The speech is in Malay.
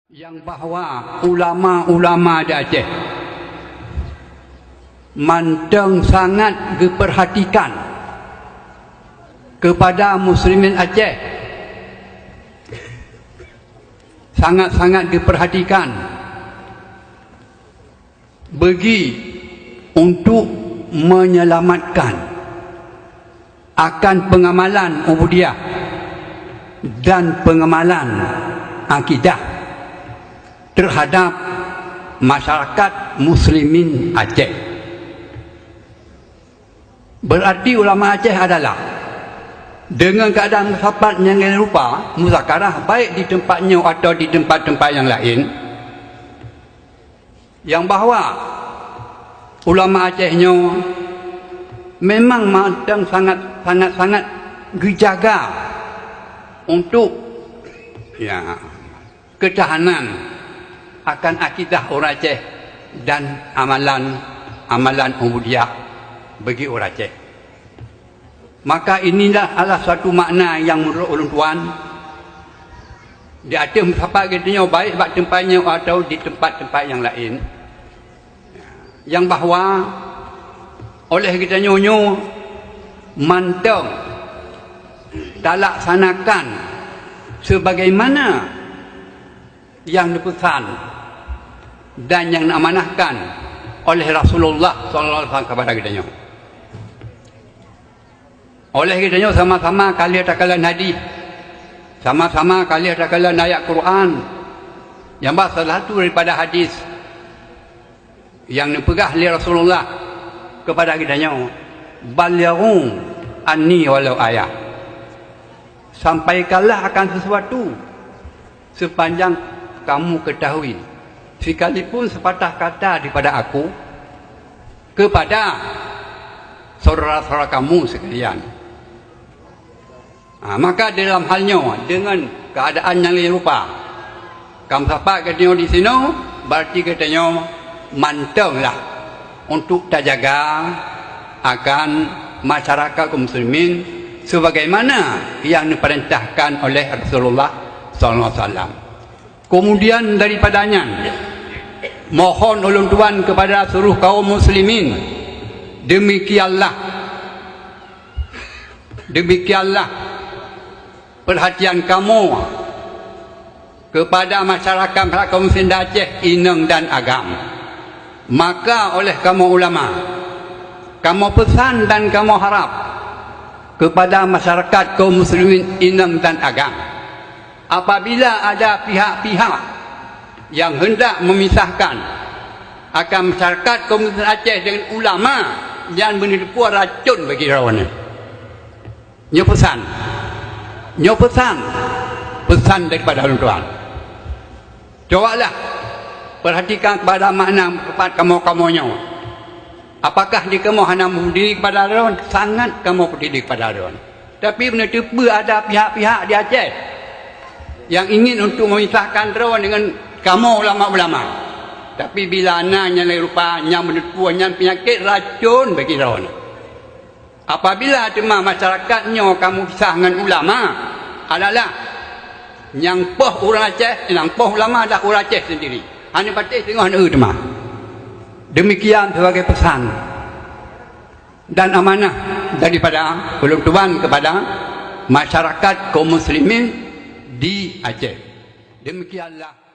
yang bahawa ulama-ulama di Aceh manteng sangat diperhatikan kepada muslimin Aceh, sangat-sangat diperhatikan bagi untuk menyelamatkan akan pengamalan ubudiyah dan pengamalan akidah terhadap masyarakat muslimin Aceh. Berarti ulama Aceh adalah dengan keadaan sahabat yang rupa muzakarah baik di tempatnya atau di tempat-tempat yang lain, yang bahawa ulama Acehnya memang matang sangat dijaga untuk ketahanan akan akidah orang Aceh dan amalan ubudiyah bagi orang Aceh. Maka inilah adalah suatu makna yang menurut ulun tuan di Aceh sampai katanya baik bak tempatnya atau di tempat-tempat yang lain, yang bahawa oleh kita nyonyo manteng tak laksanakan sebagaimana yang dipesan dan yang diamanahkan oleh Rasulullah SAW kepada kita. Oleh kita sama-sama kali takalan hadis, sama-sama kali takalan ayat Quran, yang salah satu daripada hadis yang dipegang oleh Rasulullah kepada kita, balighu anni walau ayat, sampaikanlah akan sesuatu sepanjang kamu ketahui, sekalipun sepatah kata daripada aku kepada saudara-saudara kamu sekalian. Maka dalam halnya dengan keadaan yang lain rupa, kamu sahabat katanya di sini, berarti katanya mantenglah untuk terjaga akan masyarakat kaum muslimin sebagaimana yang diperintahkan oleh Rasulullah SAW. Kemudian daripadanya mohon ulun tuan kepada seluruh kaum muslimin, demikianlah perhatian kamu kepada masyarakat kaum muslim Aceh, Ineng dan Agam. Maka oleh kamu ulama, kamu pesan dan kamu harap kepada masyarakat kaum muslimin Ineng dan Agam, apabila ada pihak-pihak yang hendak memisahkan akan masyarakat kaum muslimin Aceh dengan ulama yang menipu racun bagi rawan, pesan daripada tuan, cobalah perhatikan kepada makna tepat kamu-kamunya. Apakah di kamu hanya berdiri kepada rawan? Sangat kamu berdiri kepada rawan. Tapi benda tiba ada pihak-pihak di Aceh yang ingin untuk memisahkan rawan dengan kamu ulama-ulama. Tapi bila anaknya rupanya menipu, yang penyakit racun bagi rawan. Apabila cuma masyarakatnya kamu pisah dengan ulama adalah yang poh orang Aceh, yang poh ulama adalah orang Aceh sendiri. Hanya patih tengah cuma. Demikian sebagai pesan dan amanah daripada ulun tuan kepada masyarakat kaum muslimin di Aceh. Demikianlah